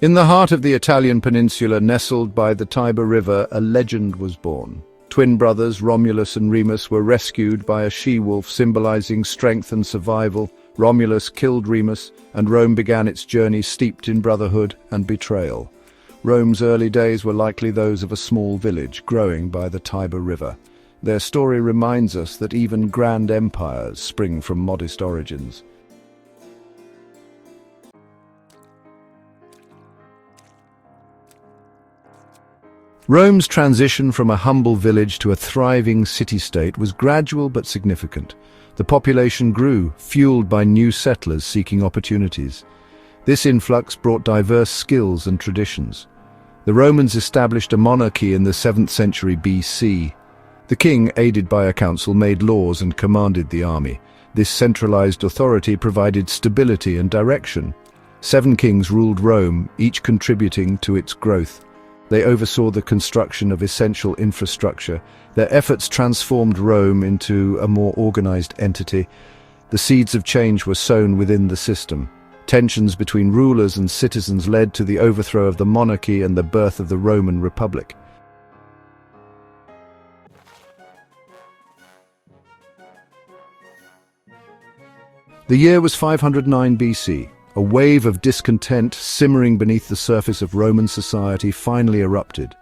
In the heart of the Italian peninsula, nestled by the Tiber River, a legend was born. Twin brothers Romulus and Remus were rescued by a she-wolf symbolizing strength and survival. Romulus killed Remus, and Rome began its journey steeped in brotherhood and betrayal. Rome's early days were likely those of a small village growing by the Tiber River. Their story reminds us that even grand empires spring from modest origins. Rome's transition from a humble village to a thriving city-state was gradual but significant. The population grew, fueled by new settlers seeking opportunities. This influx brought diverse skills and traditions. The Romans established a monarchy in the 7th century BC. The king, aided by a council, made laws and commanded the army. This centralized authority provided stability and direction. 7 kings ruled Rome, each contributing to its growth. They oversaw the construction of essential infrastructure. Their efforts transformed Rome into a more organized entity. The seeds of change were sown within the system. Tensions between rulers and citizens led to the overthrow of the monarchy and the birth of the Roman Republic. The year was 509 BC. A wave of discontent simmering beneath the surface of Roman society finally erupted.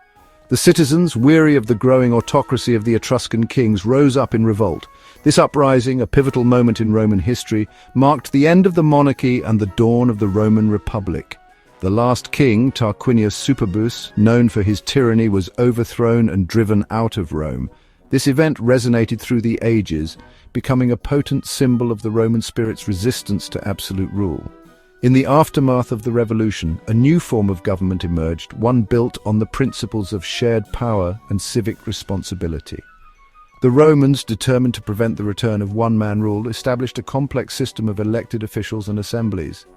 The citizens, weary of the growing autocracy of the Etruscan kings, rose up in revolt. This uprising, a pivotal moment in Roman history, marked the end of the monarchy and the dawn of the Roman Republic. The last king, Tarquinius Superbus, known for his tyranny, was overthrown and driven out of Rome. This event resonated through the ages, becoming a potent symbol of the Roman spirit's resistance to absolute rule. In the aftermath of the revolution, a new form of government emerged, one built on the principles of shared power and civic responsibility. The Romans, determined to prevent the return of one-man rule, established a complex system of elected officials and assemblies.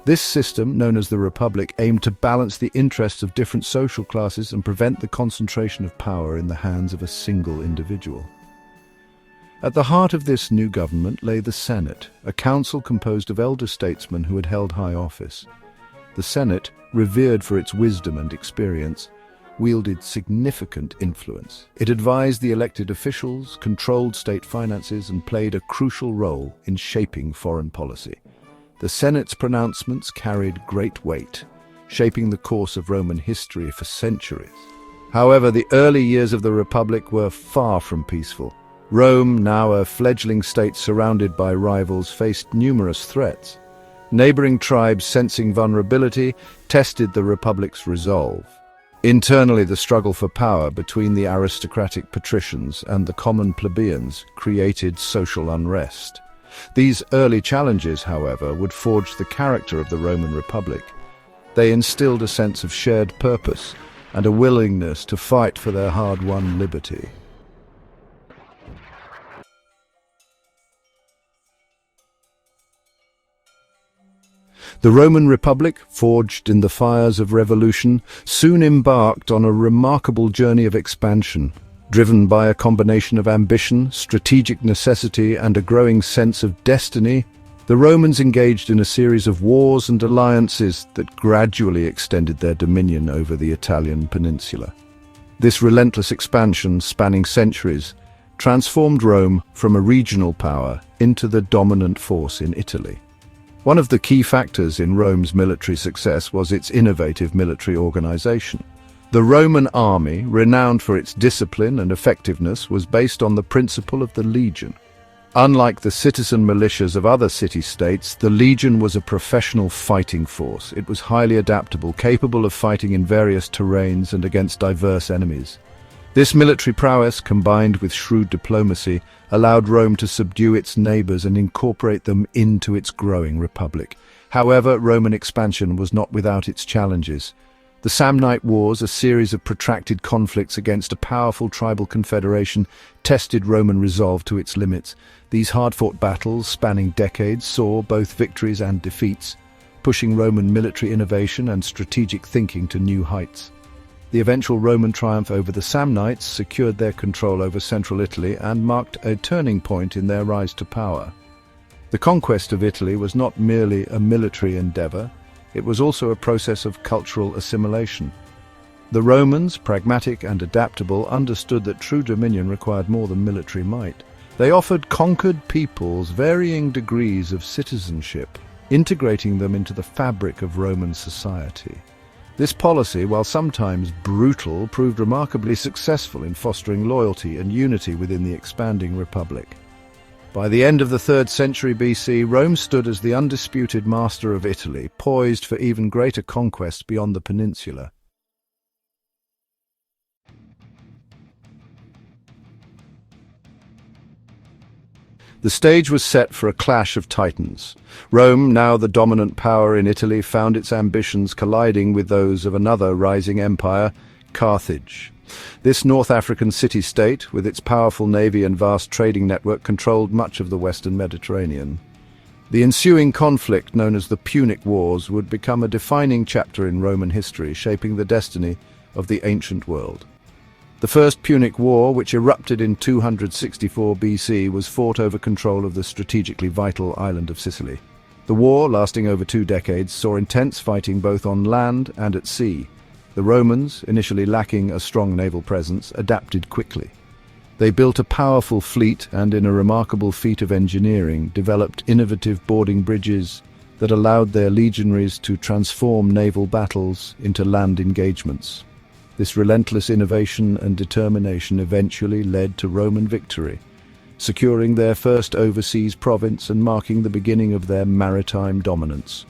This system, known as the Republic, aimed to balance the interests of different social classes and prevent the concentration of power in the hands of a single individual. At the heart of this new government lay the Senate, a council composed of elder statesmen who had held high office. The Senate, revered for its wisdom and experience, wielded significant influence. It advised the elected officials, controlled state finances, and played a crucial role in shaping foreign policy. The Senate's pronouncements carried great weight, shaping the course of Roman history for centuries. However, the early years of the Republic were far from peaceful. Rome, now a fledgling state surrounded by rivals, faced numerous threats. Neighboring tribes, sensing vulnerability, tested the Republic's resolve. Internally, the struggle for power between the aristocratic patricians and the common plebeians created social unrest. These early challenges, however, would forge the character of the Roman Republic. They instilled a sense of shared purpose and a willingness to fight for their hard-won liberty. The Roman Republic, forged in the fires of revolution, soon embarked on a remarkable journey of expansion. Driven by a combination of ambition, strategic necessity, and a growing sense of destiny, the Romans engaged in a series of wars and alliances that gradually extended their dominion over the Italian peninsula. This relentless expansion, spanning centuries, transformed Rome from a regional power into the dominant force in Italy. One of the key factors in Rome's military success was its innovative military organization. The Roman army, renowned for its discipline and effectiveness, was based on the principle of the legion. Unlike the citizen militias of other city-states, the legion was a professional fighting force. It was highly adaptable, capable of fighting in various terrains and against diverse enemies. This military prowess, combined with shrewd diplomacy, allowed Rome to subdue its neighbors and incorporate them into its growing republic. However, Roman expansion was not without its challenges. The Samnite Wars, a series of protracted conflicts against a powerful tribal confederation, tested Roman resolve to its limits. These hard-fought battles, spanning decades, saw both victories and defeats, pushing Roman military innovation and strategic thinking to new heights. The eventual Roman triumph over the Samnites secured their control over central Italy and marked a turning point in their rise to power. The conquest of Italy was not merely a military endeavor. it was also a process of cultural assimilation. The Romans, pragmatic and adaptable, understood that true dominion required more than military might. They offered conquered peoples varying degrees of citizenship, integrating them into the fabric of Roman society. This policy, while sometimes brutal, proved remarkably successful in fostering loyalty and unity within the expanding republic. By the end of the 3rd century BC, Rome stood as the undisputed master of Italy, poised for even greater conquests beyond the peninsula. The stage was set for a clash of titans. Rome, now the dominant power in Italy, found its ambitions colliding with those of another rising empire, Carthage. This North African city-state, with its powerful navy and vast trading network, controlled much of the western Mediterranean. The ensuing conflict, known as the Punic Wars, would become a defining chapter in Roman history, shaping the destiny of the ancient world. The First Punic War, which erupted in 264 BC, was fought over control of the strategically vital island of Sicily. The war, lasting over 2 decades, saw intense fighting both on land and at sea. The Romans, initially lacking a strong naval presence, adapted quickly. They built a powerful fleet and, in a remarkable feat of engineering, developed innovative boarding bridges that allowed their legionaries to transform naval battles into land engagements. This relentless innovation and determination eventually led to Roman victory, securing their first overseas province and marking the beginning of their maritime dominance.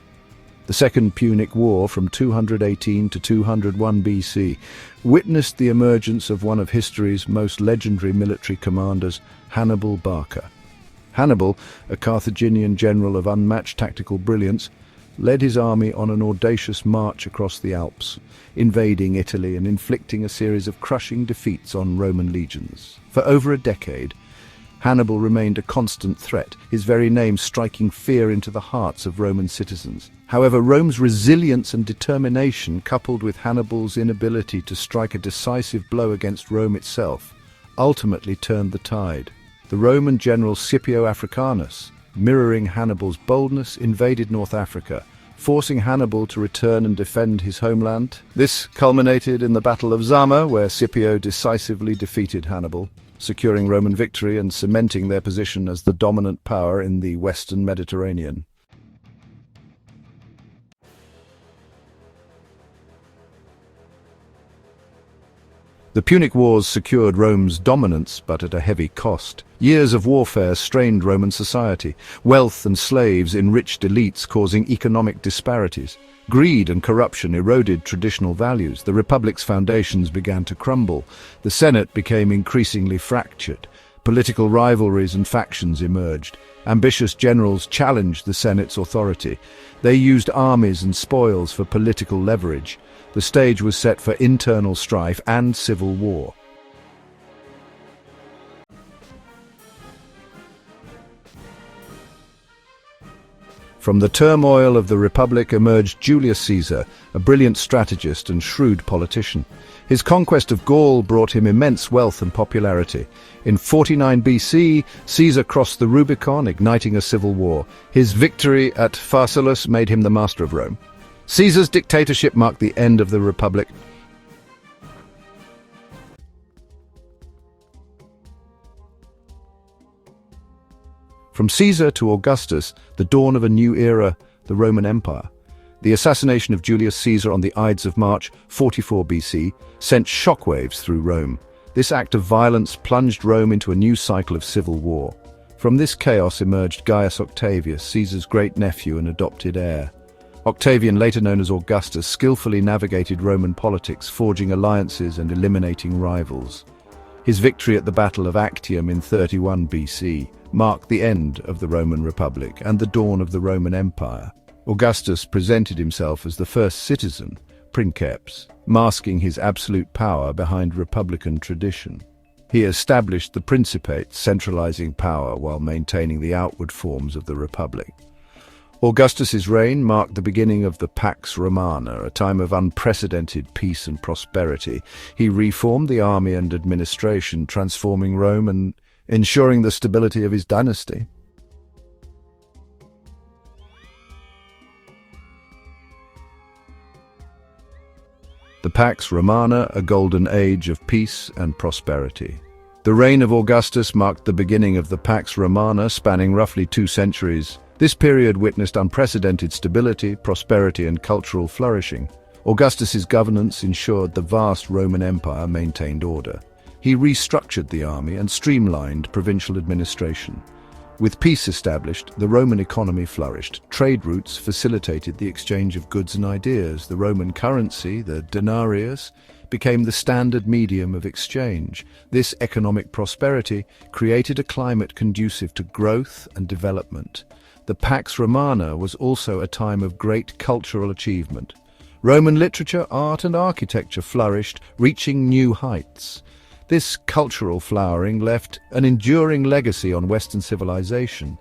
The Second Punic War, from 218 to 201 BC, witnessed the emergence of one of history's most legendary military commanders, Hannibal Barca. Hannibal, a Carthaginian general of unmatched tactical brilliance, led his army on an audacious march across the Alps, invading Italy and inflicting a series of crushing defeats on Roman legions. For over a decade, Hannibal remained a constant threat, his very name striking fear into the hearts of Roman citizens. However, Rome's resilience and determination, coupled with Hannibal's inability to strike a decisive blow against Rome itself, ultimately turned the tide. The Roman general Scipio Africanus, mirroring Hannibal's boldness, invaded North Africa, forcing Hannibal to return and defend his homeland. This culminated in the Battle of Zama, where Scipio decisively defeated Hannibal, securing Roman victory and cementing their position as the dominant power in the western Mediterranean. The Punic Wars secured Rome's dominance, but at a heavy cost. Years of warfare strained Roman society. Wealth and slaves enriched elites, causing economic disparities. Greed and corruption eroded traditional values. The Republic's foundations began to crumble. The Senate became increasingly fractured. Political rivalries and factions emerged. Ambitious generals challenged the Senate's authority. They used armies and spoils for political leverage. The stage was set for internal strife and civil war. From the turmoil of the Republic emerged Julius Caesar, a brilliant strategist and shrewd politician. His conquest of Gaul brought him immense wealth and popularity. In 49 BC, Caesar crossed the Rubicon, igniting a civil war. His victory at Pharsalus made him the master of Rome. Caesar's dictatorship marked the end of the Republic. From Caesar to Augustus, the dawn of a new era, the Roman Empire. The assassination of Julius Caesar on the Ides of March, 44 BC, sent shockwaves through Rome. This act of violence plunged Rome into a new cycle of civil war. From this chaos emerged Gaius Octavius, Caesar's great-nephew and adopted heir. Octavian, later known as Augustus, skillfully navigated Roman politics, forging alliances and eliminating rivals. His victory at the Battle of Actium in 31 BC marked the end of the Roman Republic and the dawn of the Roman Empire. Augustus presented himself as the first citizen, princeps, masking his absolute power behind republican tradition. He established the Principate, centralizing power while maintaining the outward forms of the Republic. Augustus's reign marked the beginning of the Pax Romana, a time of unprecedented peace and prosperity. He reformed the army and administration, transforming Rome and ensuring the stability of his dynasty. The Pax Romana, a golden age of peace and prosperity. The reign of Augustus marked the beginning of the Pax Romana, spanning roughly 2 centuries. This period witnessed unprecedented stability, prosperity, and cultural flourishing. Augustus's governance ensured the vast Roman Empire maintained order. He restructured the army and streamlined provincial administration. With peace established, the Roman economy flourished. Trade routes facilitated the exchange of goods and ideas. The Roman currency, the denarius, became the standard medium of exchange. This economic prosperity created a climate conducive to growth and development. The Pax Romana was also a time of great cultural achievement. Roman literature, art, and architecture flourished, reaching new heights. This cultural flowering left an enduring legacy on Western civilization.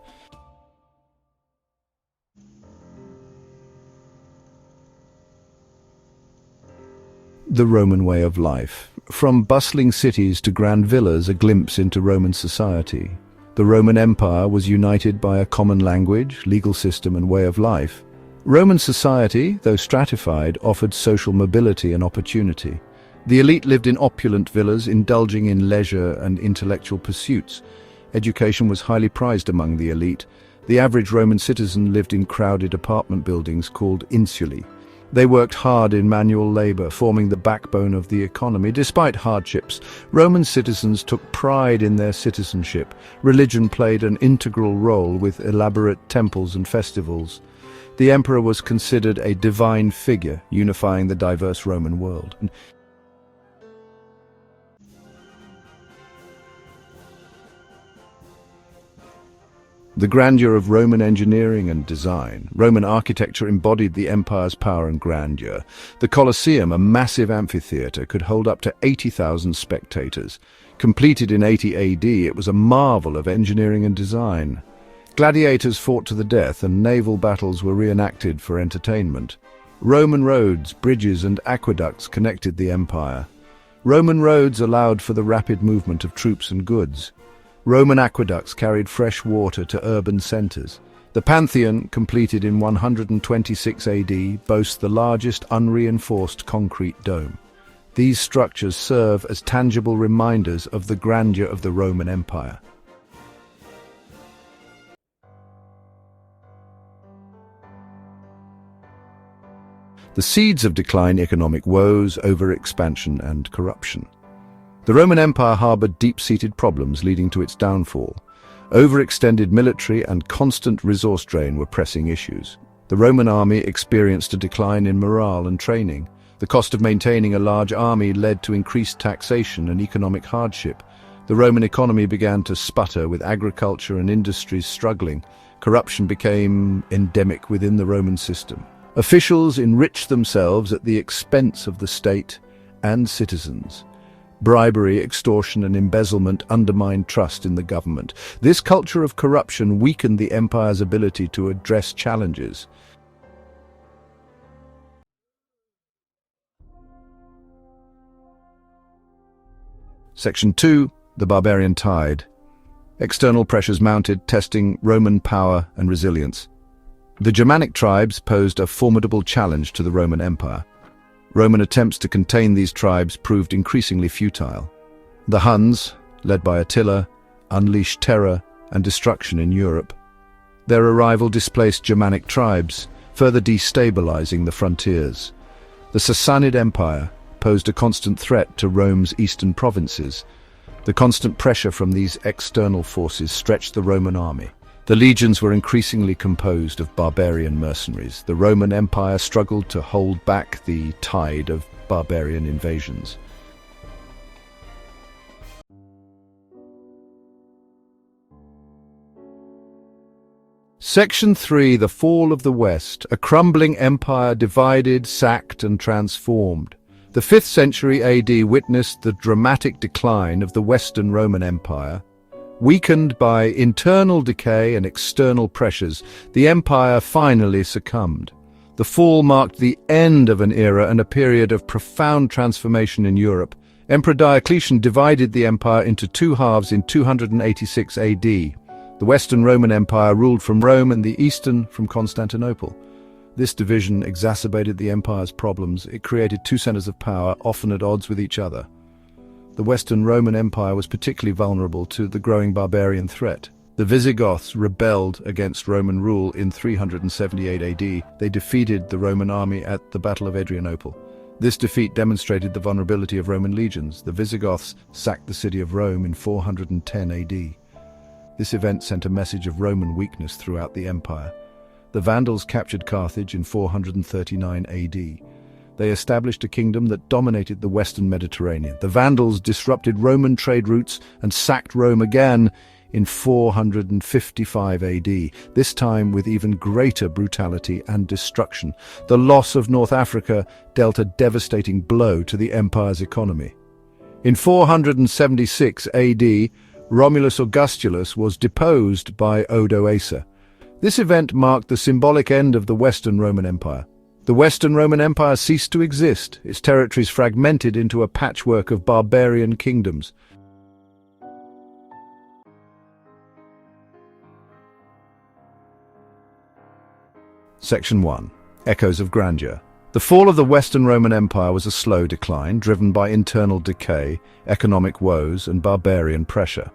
The Roman way of life. From bustling cities to grand villas, a glimpse into Roman society. The Roman Empire was united by a common language, legal system, and way of life. Roman society, though stratified, offered social mobility and opportunity. The elite lived in opulent villas, indulging in leisure and intellectual pursuits. Education was highly prized among the elite. The average Roman citizen lived in crowded apartment buildings called insulae. They worked hard in manual labor, forming the backbone of the economy. Despite hardships, Roman citizens took pride in their citizenship. Religion played an integral role with elaborate temples and festivals. The emperor was considered a divine figure, unifying the diverse Roman world. The grandeur of Roman engineering and design. Roman architecture embodied the empire's power and grandeur. The Colosseum, a massive amphitheater, could hold up to 80,000 spectators. Completed in 80 AD, it was a marvel of engineering and design. Gladiators fought to the death, and naval battles were reenacted for entertainment. Roman roads, bridges, and aqueducts connected the empire. Roman roads allowed for the rapid movement of troops and goods. Roman aqueducts carried fresh water to urban centers. The Pantheon, completed in 126 AD, boasts the largest unreinforced concrete dome. These structures serve as tangible reminders of the grandeur of the Roman Empire. The seeds of decline: economic woes, overexpansion, and corruption. The Roman Empire harbored deep-seated problems leading to its downfall. Overextended military and constant resource drain were pressing issues. The Roman army experienced a decline in morale and training. The cost of maintaining a large army led to increased taxation and economic hardship. The Roman economy began to sputter, with agriculture and industries struggling. Corruption became endemic within the Roman system. Officials enriched themselves at the expense of the state and citizens. Bribery, extortion, and embezzlement undermined trust in the government. This culture of corruption weakened the empire's ability to address challenges. Section 2. The Barbarian Tide. External pressures mounted, testing Roman power and resilience. The Germanic tribes posed a formidable challenge to the Roman Empire. Roman attempts to contain these tribes proved increasingly futile. The Huns, led by Attila, unleashed terror and destruction in Europe. Their arrival displaced Germanic tribes, further destabilizing the frontiers. The Sassanid Empire posed a constant threat to Rome's eastern provinces. The constant pressure from these external forces stretched the Roman army. The legions were increasingly composed of barbarian mercenaries. The Roman Empire struggled to hold back the tide of barbarian invasions. Section 3. The Fall of the West. A crumbling empire divided, sacked, and transformed. The 5th century AD witnessed the dramatic decline of the Western Roman Empire. Weakened by internal decay and external pressures, the empire finally succumbed. The fall marked the end of an era and a period of profound transformation in Europe. Emperor Diocletian divided the empire into 2 halves in 286 AD. The Western Roman Empire ruled from Rome and the Eastern from Constantinople. This division exacerbated the empire's problems. It created two centers of power, often at odds with each other. The Western Roman Empire was particularly vulnerable to the growing barbarian threat. The Visigoths rebelled against Roman rule in 378 AD. They defeated the Roman army at the Battle of Adrianople. This defeat demonstrated the vulnerability of Roman legions. The Visigoths sacked the city of Rome in 410 AD. This event sent a message of Roman weakness throughout the empire. The Vandals captured Carthage in 439 AD. They established a kingdom that dominated the western Mediterranean. The Vandals disrupted Roman trade routes and sacked Rome again in 455 AD, this time with even greater brutality and destruction. The loss of North Africa dealt a devastating blow to the empire's economy. In 476 AD, Romulus Augustus was deposed by Odoacer. This event marked the symbolic end of the Western Roman Empire. The Western Roman Empire ceased to exist, its territories fragmented into a patchwork of barbarian kingdoms. Section 1. Echoes of Grandeur. The fall of the Western Roman Empire was a slow decline, driven by internal decay, economic woes, and barbarian pressure.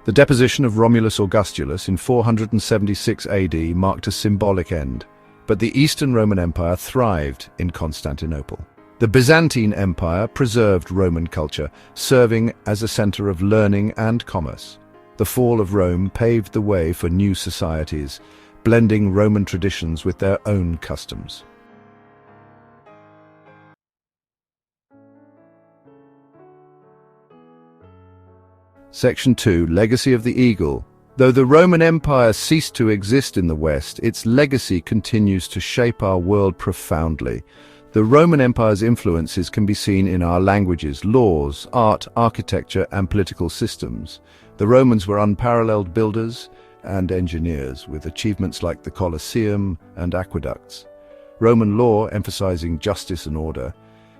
The deposition of Romulus Augustulus in 476 AD marked a symbolic end, but the Eastern Roman Empire thrived in Constantinople. The Byzantine Empire preserved Roman culture, serving as a center of learning and commerce. The fall of Rome paved the way for new societies, blending Roman traditions with their own customs. Section 2. Legacy of the Eagle. Though the Roman Empire ceased to exist in the West, its legacy continues to shape our world profoundly. The Roman Empire's influences can be seen in our languages, laws, art, architecture, and political systems. The Romans were unparalleled builders and engineers, with achievements like the Colosseum and aqueducts. Roman law, emphasizing justice and order,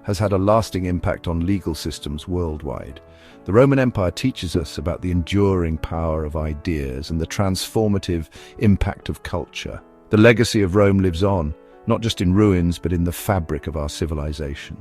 has had a lasting impact on legal systems worldwide. The Roman Empire teaches us about the enduring power of ideas and the transformative impact of culture. The legacy of Rome lives on, not just in ruins, but in the fabric of our civilization.